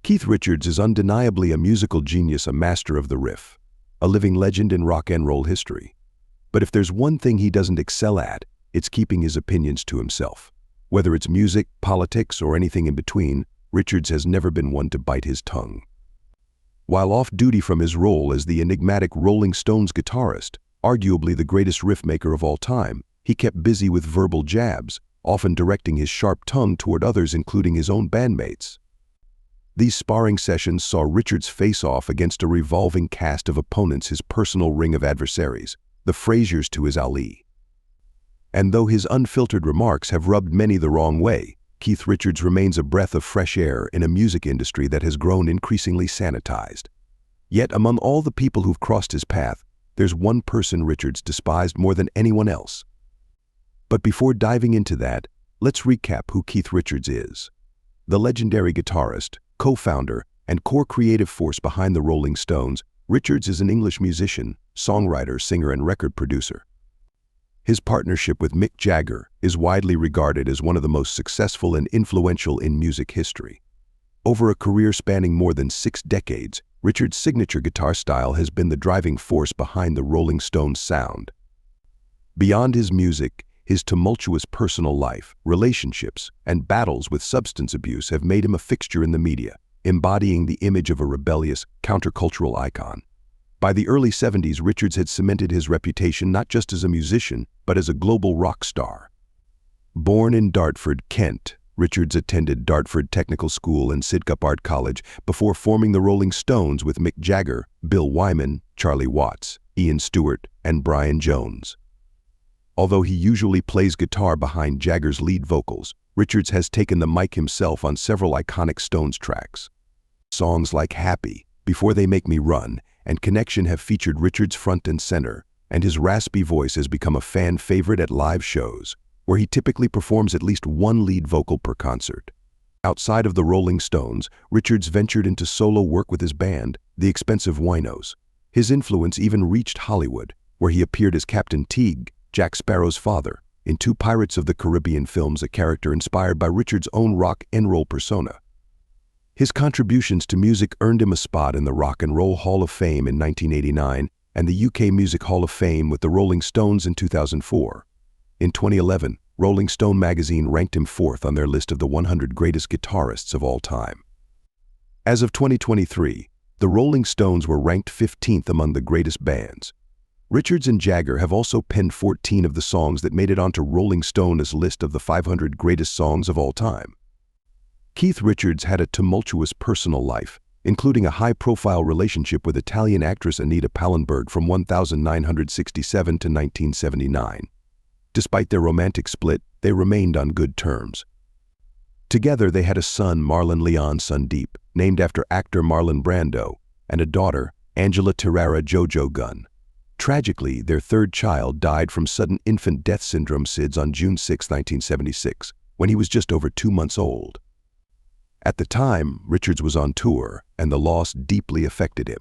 Keith Richards is undeniably a musical genius, a master of the riff, a living legend in rock and roll history. But if there's one thing he doesn't excel at, it's keeping his opinions to himself. Whether it's music, politics, or anything in between, Richards has never been one to bite his tongue. While off-duty from his role as the enigmatic Rolling Stones guitarist, arguably the greatest riff maker of all time, he kept busy with verbal jabs, often directing his sharp tongue toward others, including his own bandmates. These sparring sessions saw Richards face off against a revolving cast of opponents, his personal ring of adversaries, the Frasiers to his Ali. And though his unfiltered remarks have rubbed many the wrong way, Keith Richards remains a breath of fresh air in a music industry that has grown increasingly sanitized. Yet among all the people who've crossed his path, there's one person Richards despised more than anyone else. But before diving into that, let's recap who Keith Richards is. The legendary guitarist, co-founder, and core creative force behind the Rolling Stones, Richards is an English musician, songwriter, singer, and record producer. His partnership with Mick Jagger is widely regarded as one of the most successful and influential in music history. Over a career spanning more than 6 decades, Richards' signature guitar style has been the driving force behind the Rolling Stones' sound. Beyond his music, his tumultuous personal life, relationships, and battles with substance abuse have made him a fixture in the media, embodying the image of a rebellious, countercultural icon. By the early 70s, Richards had cemented his reputation not just as a musician, but as a global rock star. Born in Dartford, Kent, Richards attended Dartford Technical School and Sidcup Art College before forming the Rolling Stones with Mick Jagger, Bill Wyman, Charlie Watts, Ian Stewart, and Brian Jones. Although he usually plays guitar behind Jagger's lead vocals, Richards has taken the mic himself on several iconic Stones tracks. Songs like Happy, Before They Make Me Run, and Connection have featured Richards front and center, and his raspy voice has become a fan favorite at live shows, where he typically performs at least one lead vocal per concert. Outside of the Rolling Stones, Richards ventured into solo work with his band, the Expensive Winos. His influence even reached Hollywood, where he appeared as Captain Teague, Jack Sparrow's father, in 2 Pirates of the Caribbean films, a character inspired by Richards' own rock and roll persona. His contributions to music earned him a spot in the Rock and Roll Hall of Fame in 1989 and the UK Music Hall of Fame with the Rolling Stones in 2004. In 2011, Rolling Stone magazine ranked him 4th on their list of the 100 greatest guitarists of all time. As of 2023, the Rolling Stones were ranked 15th among the greatest bands. Richards and Jagger have also penned 14 of the songs that made it onto Rolling Stone's list of the 500 greatest songs of all time. Keith Richards had a tumultuous personal life, including a high-profile relationship with Italian actress Anita Pallenberg from 1967 to 1979. Despite their romantic split, they remained on good terms. Together they had a son, Marlon Leon Sundeep, named after actor Marlon Brando, and a daughter, Angela Terrara Jojo Gunn. Tragically, their 3rd child died from sudden infant death syndrome (SIDS) on June 6, 1976, when he was just over 2 months old. At the time, Richards was on tour, and the loss deeply affected him.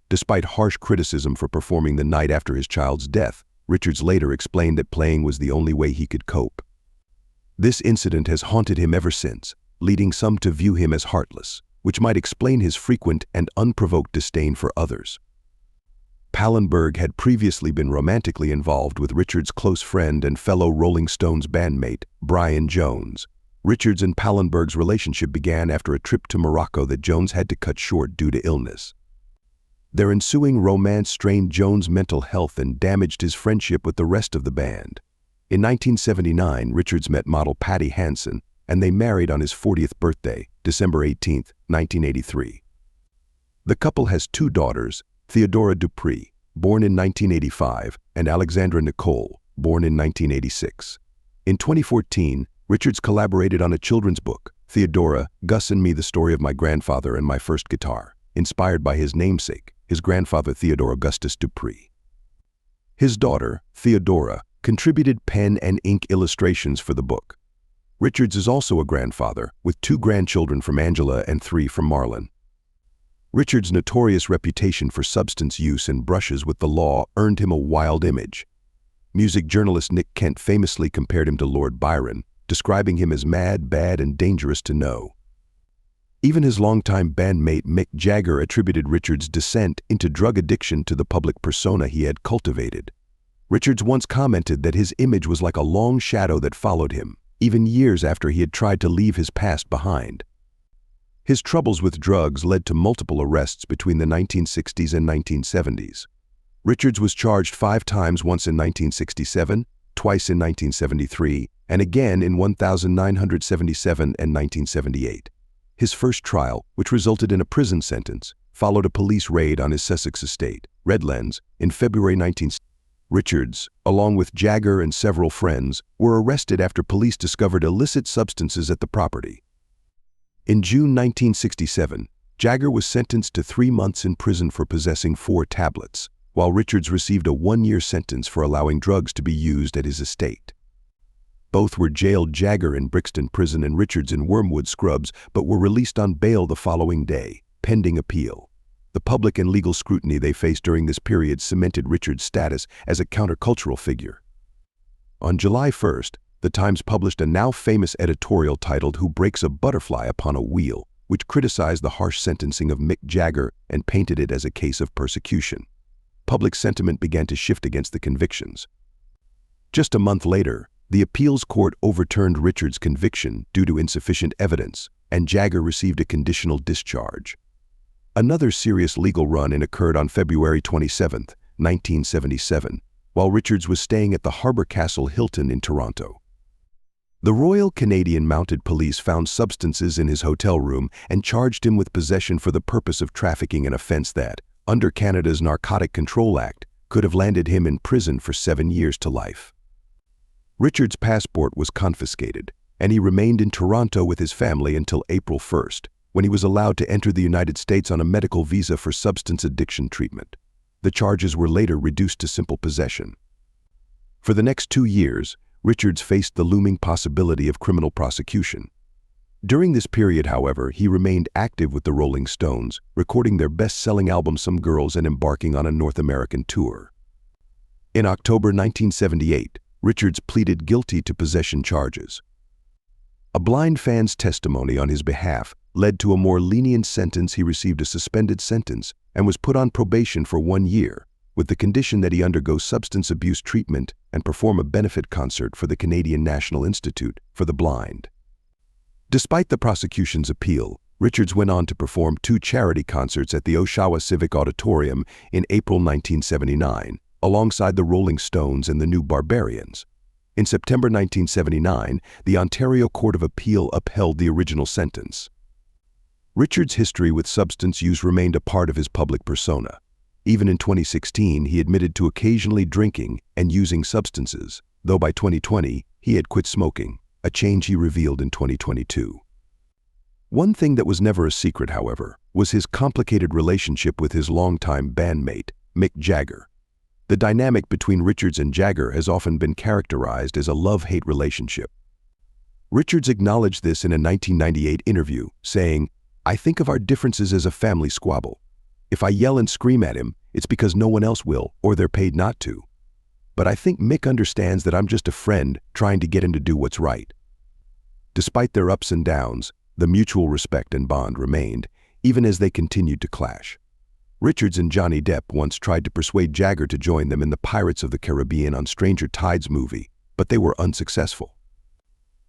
Despite harsh criticism for performing the night after his child's death, Richards later explained that playing was the only way he could cope. This incident has haunted him ever since, leading some to view him as heartless, which might explain his frequent and unprovoked disdain for others. Pallenberg had previously been romantically involved with Richards' close friend and fellow Rolling Stones bandmate, Brian Jones. Richards and Pallenberg's relationship began after a trip to Morocco that Jones had to cut short due to illness. Their ensuing romance strained Jones' mental health and damaged his friendship with the rest of the band. In 1979, Richards met model Patty Hansen, and they married on his 40th birthday, December 18, 1983. The couple has 2 daughters, Theodora Dupree, born in 1985, and Alexandra Nicole, born in 1986. In 2014, Richards collaborated on a children's book, Theodora, Gus and Me: The Story of My Grandfather and My First Guitar, inspired by his namesake, his grandfather Theodore Augustus Dupree. His daughter, Theodora, contributed pen and ink illustrations for the book. Richards is also a grandfather, with 2 grandchildren from Angela and 3 from Marlon. Richards' notorious reputation for substance use and brushes with the law earned him a wild image. Music journalist Nick Kent famously compared him to Lord Byron, describing him as mad, bad, and dangerous to know. Even his longtime bandmate Mick Jagger attributed Richards' descent into drug addiction to the public persona he had cultivated. Richards once commented that his image was like a long shadow that followed him, even years after he had tried to leave his past behind. His troubles with drugs led to multiple arrests between the 1960s and 1970s. Richards was charged 5 times, once in 1967, twice in 1973, and again in 1977 and 1978. His first trial, which resulted in a prison sentence, followed a police raid on his Sussex estate, Redlands, in February 1970. Richards, along with Jagger and several friends, were arrested after police discovered illicit substances at the property. In June 1967, Jagger was sentenced to 3 months in prison for possessing 4 tablets, while Richards received a 1-year sentence for allowing drugs to be used at his estate. Both were jailed, Jagger in Brixton Prison and Richards in Wormwood Scrubs, but were released on bail the following day, pending appeal. The public and legal scrutiny they faced during this period cemented Richards' status as a countercultural figure. On July 1st, The Times published a now famous editorial titled "Who Breaks a Butterfly Upon a Wheel," which criticized the harsh sentencing of Mick Jagger and painted it as a case of persecution. Public sentiment began to shift against the convictions. Just a month later, the appeals court overturned Richards' conviction due to insufficient evidence, and Jagger received a conditional discharge. Another serious legal run-in occurred on February 27, 1977, while Richards was staying at the Harbour Castle Hilton in Toronto. The Royal Canadian Mounted Police found substances in his hotel room and charged him with possession for the purpose of trafficking, an offense that, under Canada's Narcotic Control Act, could have landed him in prison for 7 years to life. Richards' passport was confiscated, and he remained in Toronto with his family until April 1st, when he was allowed to enter the United States on a medical visa for substance addiction treatment. The charges were later reduced to simple possession. For the next 2 years, Richards faced the looming possibility of criminal prosecution. During this period, however, he remained active with the Rolling Stones, recording their best-selling album Some Girls and embarking on a North American tour. In October 1978, Richards pleaded guilty to possession charges. A blind fan's testimony on his behalf led to a more lenient sentence. He received a suspended sentence and was put on probation for 1 year, with the condition that he undergo substance abuse treatment and perform a benefit concert for the Canadian National Institute for the Blind. Despite the prosecution's appeal, Richards went on to perform 2 charity concerts at the Oshawa Civic Auditorium in April 1979, alongside the Rolling Stones and the New Barbarians. In September 1979, the Ontario Court of Appeal upheld the original sentence. Richards' history with substance use remained a part of his public persona. Even in 2016, he admitted to occasionally drinking and using substances, though by 2020, he had quit smoking, a change he revealed in 2022. One thing that was never a secret, however, was his complicated relationship with his longtime bandmate, Mick Jagger. The dynamic between Richards and Jagger has often been characterized as a love-hate relationship. Richards acknowledged this in a 1998 interview, saying, "I think of our differences as a family squabble. If I yell and scream at him, it's because no one else will, or they're paid not to. But I think Mick understands that I'm just a friend trying to get him to do what's right." Despite their ups and downs, the mutual respect and bond remained, even as they continued to clash. Richards and Johnny Depp once tried to persuade Jagger to join them in the Pirates of the Caribbean on Stranger Tides movie, but they were unsuccessful.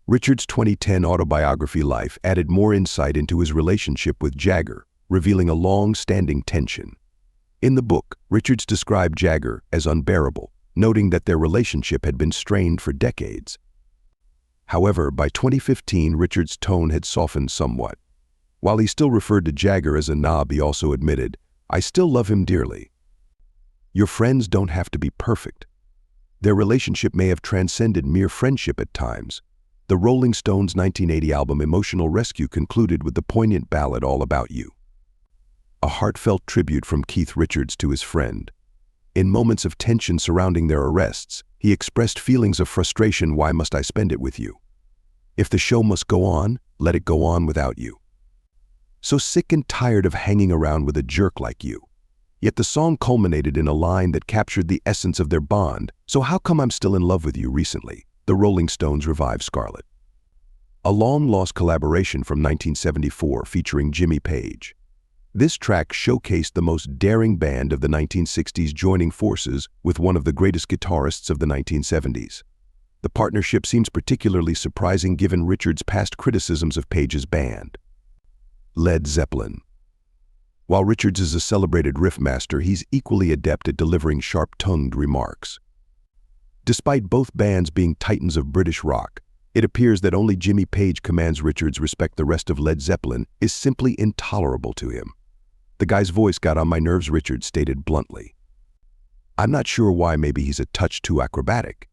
Richards' 2010 autobiography Life added more insight into his relationship with Jagger, revealing a long-standing tension. In the book, Richards described Jagger as unbearable, noting that their relationship had been strained for decades. However, by 2015, Richards' tone had softened somewhat. While he still referred to Jagger as a knob, he also admitted, "I still love him dearly. Your friends don't have to be perfect." Their relationship may have transcended mere friendship at times. The Rolling Stones' 1980 album Emotional Rescue concluded with the poignant ballad All About You, a heartfelt tribute from Keith Richards to his friend. In moments of tension surrounding their arrests, he expressed feelings of frustration. "Why must I spend it with you? If the show must go on, let it go on without you. So sick and tired of hanging around with a jerk like you." Yet the song culminated in a line that captured the essence of their bond. "So how come I'm still in love with you?" Recently, the Rolling Stones revived Scarlet, a long-lost collaboration from 1974 featuring Jimmy Page. This track showcased the most daring band of the 1960s joining forces with one of the greatest guitarists of the 1970s. The partnership seems particularly surprising given Richards' past criticisms of Page's band. Led Zeppelin. While Richards is a celebrated riff master, he's equally adept at delivering sharp-tongued remarks. Despite both bands being titans of British rock, it appears that only Jimmy Page commands Richards' respect. The rest of Led Zeppelin is simply intolerable to him. "The guy's voice got on my nerves," Richards stated bluntly. "I'm not sure why. Maybe he's a touch too acrobatic."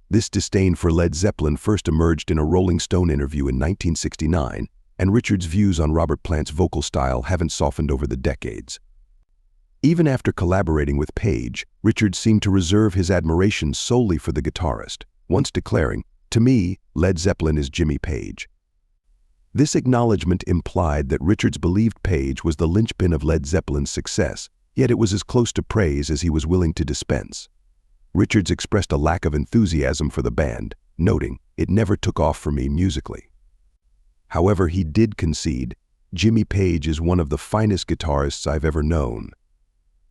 This disdain for Led Zeppelin first emerged in a Rolling Stone interview in 1969, and Richards' views on Robert Plant's vocal style haven't softened over the decades. Even after collaborating with Page, Richards seemed to reserve his admiration solely for the guitarist, once declaring, "To me, Led Zeppelin is Jimmy Page." This acknowledgement implied that Richards believed Page was the linchpin of Led Zeppelin's success, yet it was as close to praise as he was willing to dispense. Richards expressed a lack of enthusiasm for the band, noting, "It never took off for me musically." However, he did concede, "Jimmy Page is one of the finest guitarists I've ever known.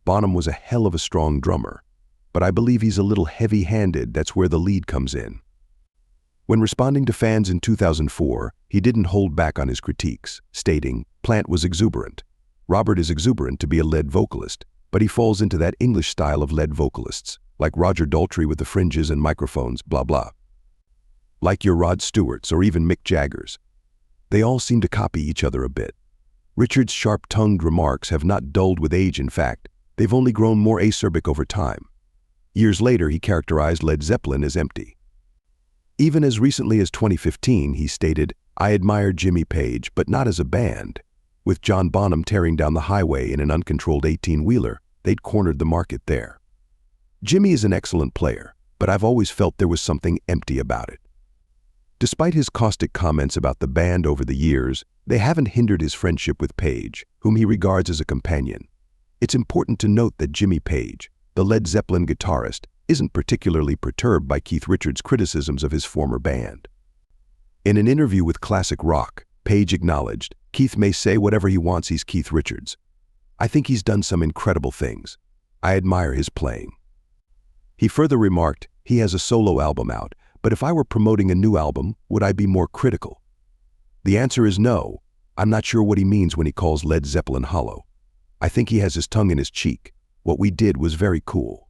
Bonham was a hell of a strong drummer, but I believe he's a little heavy-handed. That's where the lead comes in." When responding to fans in 2004, he didn't hold back on his critiques, stating, "Plant was exuberant. Robert is exuberant to be a lead vocalist, but he falls into that English style of lead vocalists, like Roger Daltrey with the fringes and microphones, blah blah. Like your Rod Stewarts or even Mick Jaggers. They all seem to copy each other a bit." Richards' sharp-tongued remarks have not dulled with age. In fact, they've only grown more acerbic over time. Years later, he characterized Led Zeppelin as empty. Even as recently as 2015, he stated, "I admire Jimmy Page, but not as a band." With John Bonham tearing down the highway in an uncontrolled 18-wheeler, they'd cornered the market there. "Jimmy is an excellent player, but I've always felt there was something empty about it." Despite his caustic comments about the band over the years, they haven't hindered his friendship with Page, whom he regards as a companion. It's important to note that Jimmy Page, the Led Zeppelin guitarist, isn't particularly perturbed by Keith Richards' criticisms of his former band. In an interview with Classic Rock, Page acknowledged, "Keith may say whatever he wants, he's Keith Richards. I think he's done some incredible things. I admire his playing." He further remarked, "He has a solo album out, but if I were promoting a new album, would I be more critical?" The answer is no. I'm not sure what he means when he calls Led Zeppelin hollow. I think he has his tongue in his cheek. What we did was very cool.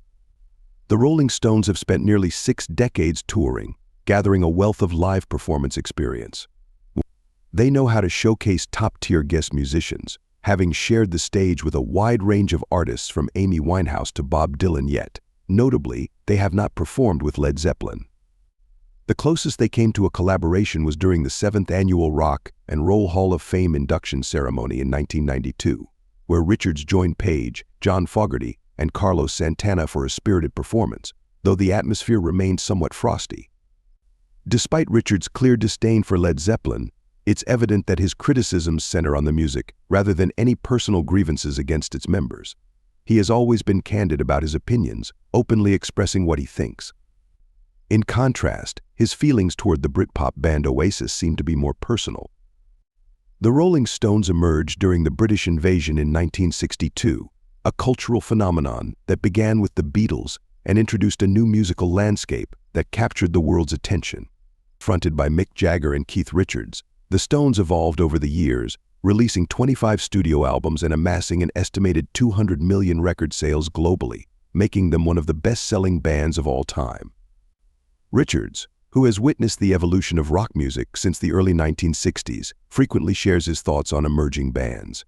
The Rolling Stones have spent nearly 6 decades touring, gathering a wealth of live performance experience. They know how to showcase top-tier guest musicians, having shared the stage with a wide range of artists from Amy Winehouse to Bob Dylan. Yet, notably, they have not performed with Led Zeppelin. The closest they came to a collaboration was during the 7th annual Rock and Roll Hall of Fame induction ceremony in 1992, where Richards joined Page, John Fogerty, and Carlos Santana for a spirited performance, though the atmosphere remained somewhat frosty. Despite Richards' clear disdain for Led Zeppelin, it's evident that his criticisms center on the music rather than any personal grievances against its members. He has always been candid about his opinions, openly expressing what he thinks. In contrast, his feelings toward the Britpop band Oasis seem to be more personal. The Rolling Stones emerged during the British invasion in 1962, a cultural phenomenon that began with the Beatles and introduced a new musical landscape that captured the world's attention. Fronted by Mick Jagger and Keith Richards, the Stones evolved over the years, releasing 25 studio albums and amassing an estimated 200 million record sales globally, making them one of the best-selling bands of all time. Richards, who has witnessed the evolution of rock music since the early 1960s, frequently shares his thoughts on emerging bands.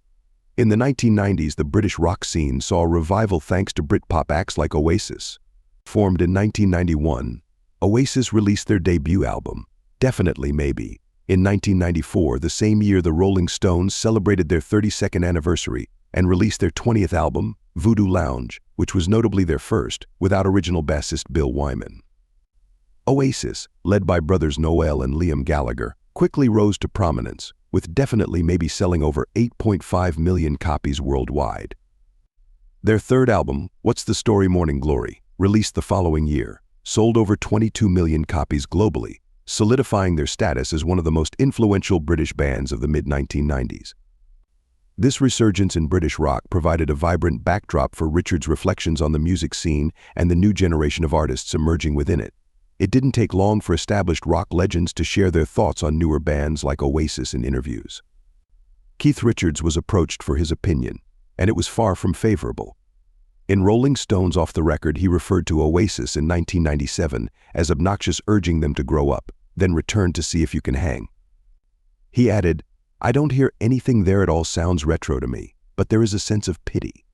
In the 1990s, the British rock scene saw a revival thanks to Britpop acts like Oasis. Formed in 1991, Oasis released their debut album, Definitely Maybe, in 1994, the same year the Rolling Stones celebrated their 32nd anniversary and released their 20th album, Voodoo Lounge, which was notably their first, without original bassist Bill Wyman. Oasis, led by brothers Noel and Liam Gallagher, quickly rose to prominence, with Definitely Maybe selling over 8.5 million copies worldwide. Their third album, What's the Story Morning Glory, released the following year, sold over 22 million copies globally, solidifying their status as one of the most influential British bands of the mid-1990s. This resurgence in British rock provided a vibrant backdrop for Richards' reflections on the music scene and the new generation of artists emerging within it. It didn't take long for established rock legends to share their thoughts on newer bands like Oasis in interviews. Keith Richards was approached for his opinion, and it was far from favorable. In Rolling Stone's Off the Record, he referred to Oasis in 1997 as obnoxious, urging them to grow up, then return to See If You Can Hang. He added, "I don't hear anything there at all sounds retro to me, but there is a sense of pity."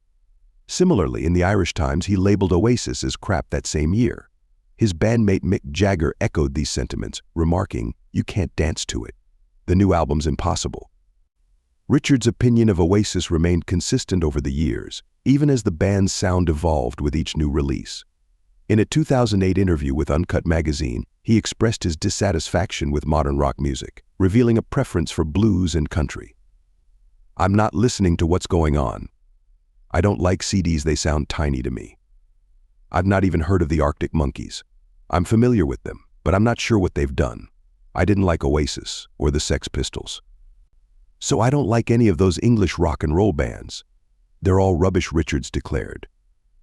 Similarly, in the Irish Times, he labeled Oasis as crap that same year. His bandmate Mick Jagger echoed these sentiments, remarking, "You can't dance to it. The new album's impossible." Richards' opinion of Oasis remained consistent over the years, even as the band's sound evolved with each new release. In a 2008 interview with Uncut magazine, he expressed his dissatisfaction with modern rock music, revealing a preference for blues and country. "I'm not listening to what's going on. I don't like CDs, they sound tiny to me. I've not even heard of the Arctic Monkeys. I'm familiar with them, but I'm not sure what they've done. I didn't like Oasis or the Sex Pistols. So I don't like any of those English rock and roll bands. They're all rubbish," Richards declared.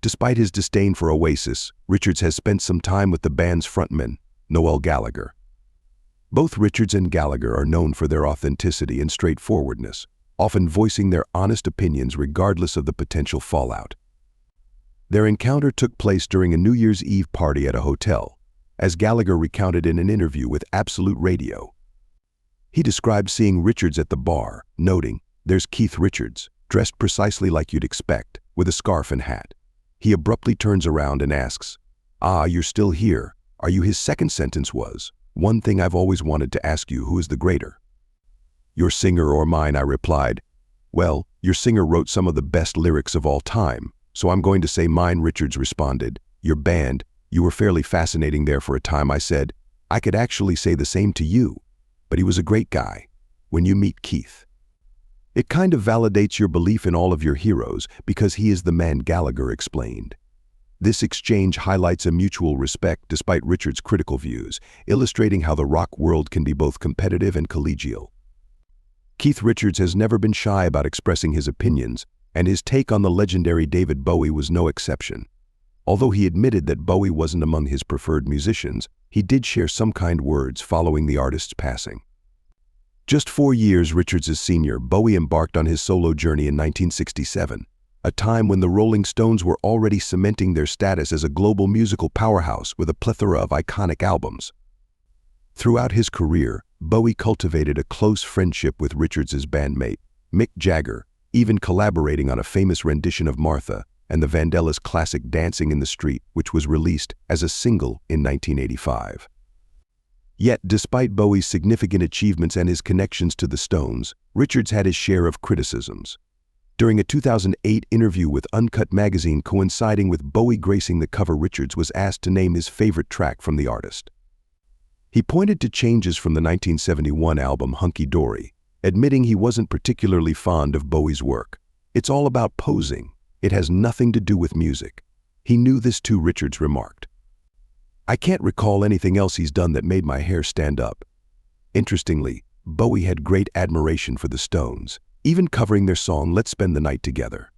Despite his disdain for Oasis, Richards has spent some time with the band's frontman, Noel Gallagher. Both Richards and Gallagher are known for their authenticity and straightforwardness, often voicing their honest opinions regardless of the potential fallout. Their encounter took place during a New Year's Eve party at a hotel, as Gallagher recounted in an interview with Absolute Radio. He described seeing Richards at the bar, noting, "There's Keith Richards, dressed precisely like you'd expect, with a scarf and hat." He abruptly turns around and asks, "Ah, you're still here. Are you?" His second sentence was, "One thing I've always wanted to ask you, who is the greater? Your singer or mine?" I replied, "Well, your singer wrote some of the best lyrics of all time, so I'm going to say mine." Richards responded, "Your band, you were fairly fascinating there for a time." I said, "I could actually say the same to you, but he was a great guy. When you meet Keith, it kind of validates your belief in all of your heroes because he is the man," Gallagher explained. This exchange highlights a mutual respect despite Richards' critical views, illustrating how the rock world can be both competitive and collegial. Keith Richards has never been shy about expressing his opinions, and his take on the legendary David Bowie was no exception. Although he admitted that Bowie wasn't among his preferred musicians, he did share some kind words following the artist's passing. Just 4 years Richards' senior, Bowie embarked on his solo journey in 1967, a time when the Rolling Stones were already cementing their status as a global musical powerhouse with a plethora of iconic albums. Throughout his career, Bowie cultivated a close friendship with Richards' bandmate, Mick Jagger, even collaborating on a famous rendition of Martha and the Vandellas classic Dancing in the Street, which was released as a single in 1985. Yet, despite Bowie's significant achievements and his connections to the Stones, Richards had his share of criticisms. During a 2008 interview with Uncut magazine coinciding with Bowie gracing the cover, Richards was asked to name his favorite track from the artist. He pointed to changes from the 1971 album Hunky Dory, admitting he wasn't particularly fond of Bowie's work. "It's all about posing. It has nothing to do with music." He knew this too, Richards remarked. "I can't recall anything else he's done that made my hair stand up." Interestingly, Bowie had great admiration for the Stones, even covering their song Let's Spend the Night Together.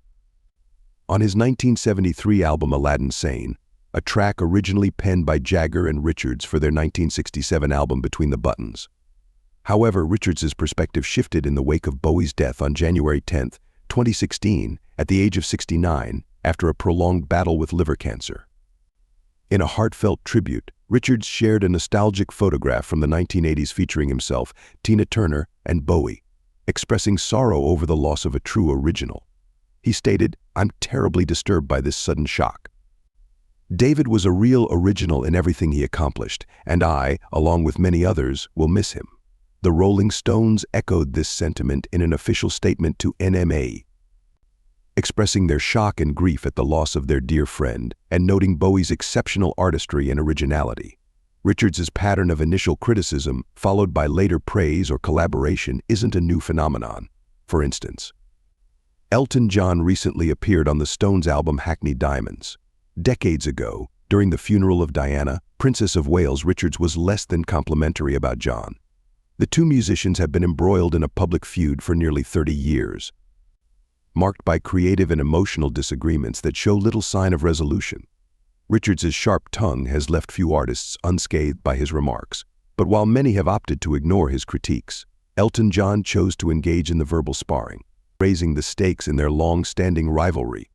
On his 1973 album Aladdin Sane, a track originally penned by Jagger and Richards for their 1967 album Between the Buttons. However, Richards' perspective shifted in the wake of Bowie's death on January 10, 2016, at the age of 69, after a prolonged battle with liver cancer. In a heartfelt tribute, Richards shared a nostalgic photograph from the 1980s featuring himself, Tina Turner, and Bowie, expressing sorrow over the loss of a true original. He stated, "I'm terribly disturbed by this sudden shock. David was a real original in everything he accomplished, and I, along with many others, will miss him." The Rolling Stones echoed this sentiment in an official statement to NME, expressing their shock and grief at the loss of their dear friend and noting Bowie's exceptional artistry and originality. Richards' pattern of initial criticism, followed by later praise or collaboration, isn't a new phenomenon. For instance, Elton John recently appeared on the Stones' album Hackney Diamonds. Decades ago, during the funeral of Diana, Princess of Wales, Richards was less than complimentary about John. The two musicians have been embroiled in a public feud for nearly 30 years, marked by creative and emotional disagreements that show little sign of resolution. Richards's sharp tongue has left few artists unscathed by his remarks, but while many have opted to ignore his critiques, Elton John chose to engage in the verbal sparring, raising the stakes in their long-standing rivalry.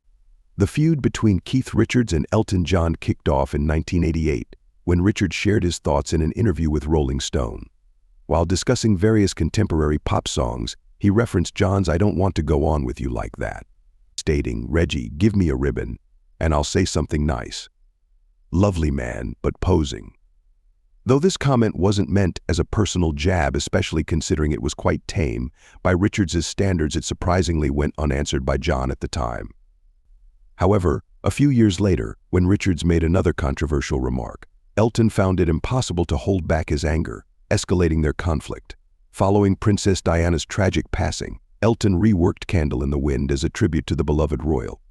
The feud between Keith Richards and Elton John kicked off in 1988, when Richards shared his thoughts in an interview with Rolling Stone. While discussing various contemporary pop songs, he referenced John's "I Don't Want to Go On With You Like That," stating, "Reggie, give me a ribbon, and I'll say something nice. Lovely man, but posing." Though this comment wasn't meant as a personal jab, especially considering it was quite tame, by Richards's standards, it surprisingly went unanswered by John at the time. However, a few years later, when Richards made another controversial remark, Elton found it impossible to hold back his anger, escalating their conflict. Following Princess Diana's tragic passing, Elton reworked "Candle in the Wind" as a tribute to the beloved royal.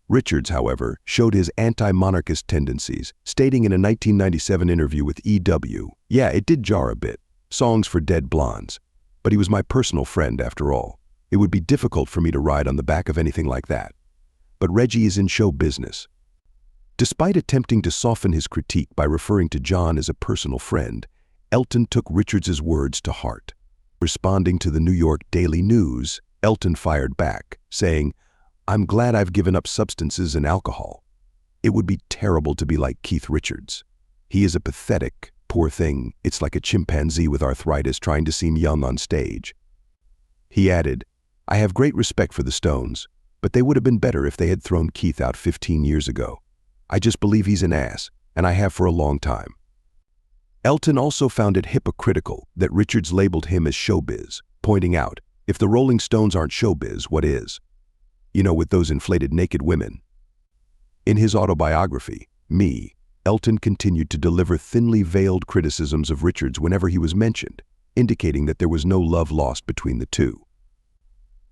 Richards, however, showed his anti-monarchist tendencies, stating in a 1997 interview with EW, "Yeah, it did jar a bit. Songs for dead blondes. But he was my personal friend after all. It would be difficult for me to ride on the back of anything like that. But Reggie is in show business." Despite attempting to soften his critique by referring to John as a personal friend, Elton took Richards's words to heart. Responding to the New York Daily News, Elton fired back, saying, "I'm glad I've given up substances and alcohol. It would be terrible to be like Keith Richards. He is a pathetic, poor thing. It's like a chimpanzee with arthritis trying to seem young on stage." He added, "I have great respect for the Stones, but they would have been better if they had thrown Keith out 15 years ago. I just believe he's an ass, and I have for a long time." Elton also found it hypocritical that Richards labeled him as showbiz, pointing out, "If the Rolling Stones aren't showbiz, what is? You know, with those inflated naked women." In his autobiography, Me, Elton continued to deliver thinly veiled criticisms of Richards whenever he was mentioned, indicating that there was no love lost between the two.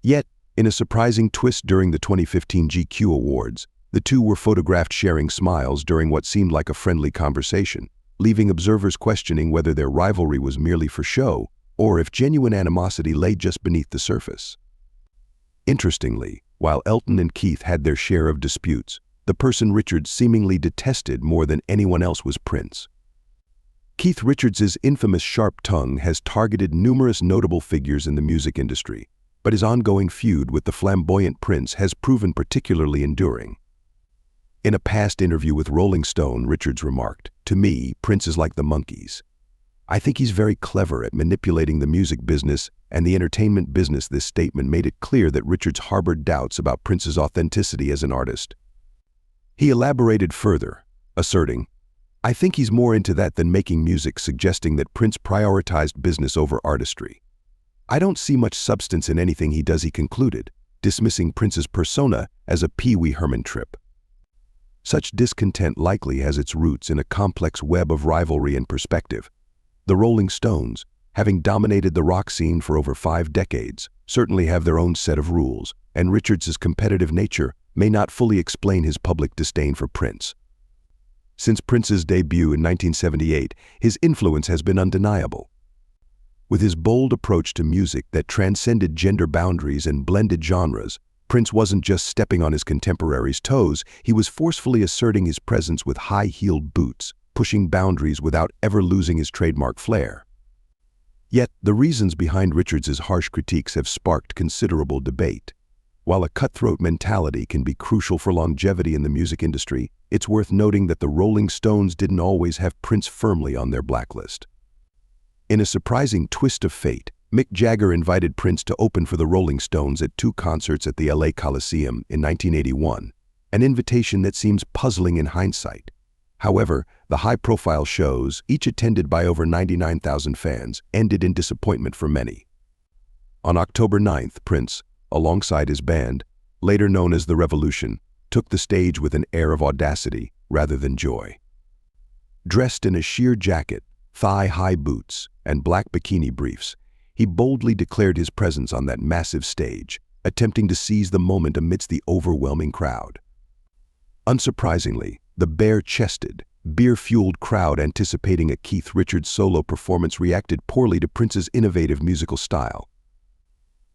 Yet, in a surprising twist during the 2015 GQ Awards, the two were photographed sharing smiles during what seemed like a friendly conversation, leaving observers questioning whether their rivalry was merely for show or if genuine animosity lay just beneath the surface. Interestingly, while Elton and Keith had their share of disputes, the person Richards seemingly detested more than anyone else was Prince. Keith Richards's infamous sharp tongue has targeted numerous notable figures in the music industry, but his ongoing feud with the flamboyant Prince has proven particularly enduring. In a past interview with Rolling Stone, Richards remarked, "To me, Prince is like the Monkees. I think he's very clever at manipulating the music business and the entertainment business." This statement made it clear that Richards harbored doubts about Prince's authenticity as an artist. He elaborated further, asserting, "I think he's more into that than making music," suggesting that Prince prioritized business over artistry. "I don't see much substance in anything he does," he concluded, dismissing Prince's persona as a Pee Wee Herman trip. Such discontent likely has its roots in a complex web of rivalry and perspective. The Rolling Stones, having dominated the rock scene for over 5 decades, certainly have their own set of rules, and Richards's competitive nature may not fully explain his public disdain for Prince. Since Prince's debut in 1978, his influence has been undeniable. With his bold approach to music that transcended gender boundaries and blended genres, Prince wasn't just stepping on his contemporaries' toes, he was forcefully asserting his presence with high-heeled boots, pushing boundaries without ever losing his trademark flair. Yet, the reasons behind Richards's harsh critiques have sparked considerable debate. While a cutthroat mentality can be crucial for longevity in the music industry, it's worth noting that the Rolling Stones didn't always have Prince firmly on their blacklist. In a surprising twist of fate, Mick Jagger invited Prince to open for the Rolling Stones at 2 concerts at the LA Coliseum in 1981, an invitation that seems puzzling in hindsight. However, the high-profile shows, each attended by over 99,000 fans, ended in disappointment for many. On October 9th, Prince, alongside his band, later known as The Revolution, took the stage with an air of audacity rather than joy. Dressed in a sheer jacket, thigh-high boots, and black bikini briefs, he boldly declared his presence on that massive stage, attempting to seize the moment amidst the overwhelming crowd. Unsurprisingly, the bare-chested, beer-fueled crowd anticipating a Keith Richards solo performance reacted poorly to Prince's innovative musical style.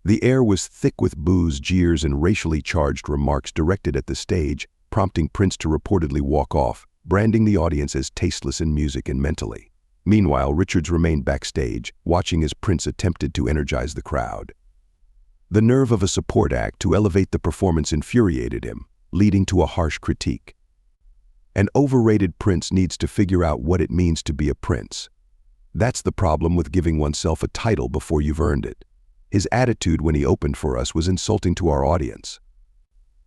The air was thick with boos, jeers, and racially charged remarks directed at the stage, prompting Prince to reportedly walk off, branding the audience as tasteless in music and mentally. Meanwhile, Richards remained backstage, watching as Prince attempted to energize the crowd. The nerve of a support act to elevate the performance infuriated him, leading to a harsh critique. An overrated prince needs to figure out what it means to be a prince. That's the problem with giving oneself a title before you've earned it. His attitude when he opened for us was insulting to our audience.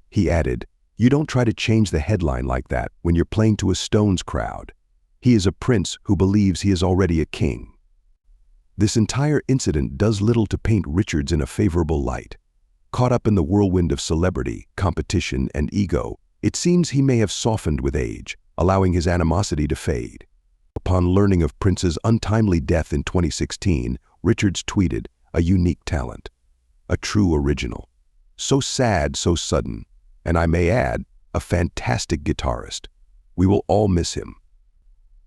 He added, "You don't try to change the headline like that when you're playing to a Stones crowd. He is a prince who believes he is already a king." This entire incident does little to paint Richards in a favorable light. Caught up in the whirlwind of celebrity, competition, and ego, it seems he may have softened with age, allowing his animosity to fade. Upon learning of Prince's untimely death in 2016, Richards tweeted, "A unique talent. A true original. So sad, so sudden. And I may add, a fantastic guitarist. We will all miss him."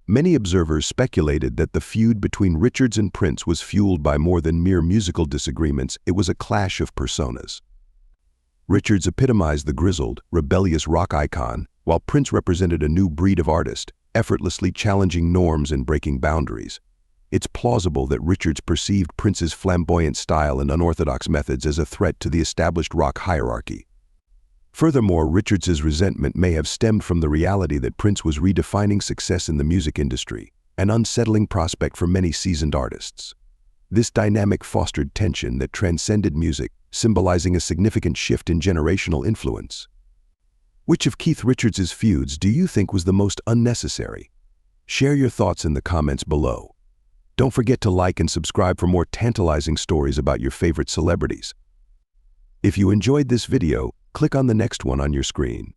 Many observers speculated that the feud between Richards and Prince was fueled by more than mere musical disagreements. It was a clash of personas. Richards epitomized the grizzled, rebellious rock icon, while Prince represented a new breed of artist, effortlessly challenging norms and breaking boundaries. It's plausible that Richards perceived Prince's flamboyant style and unorthodox methods as a threat to the established rock hierarchy. Furthermore, Richards's resentment may have stemmed from the reality that Prince was redefining success in the music industry, an unsettling prospect for many seasoned artists. This dynamic fostered tension that transcended music, symbolizing a significant shift in generational influence. Which of Keith Richards's feuds do you think was the most unnecessary? Share your thoughts in the comments below. Don't forget to like and subscribe for more tantalizing stories about your favorite celebrities. If you enjoyed this video, click on the next one on your screen.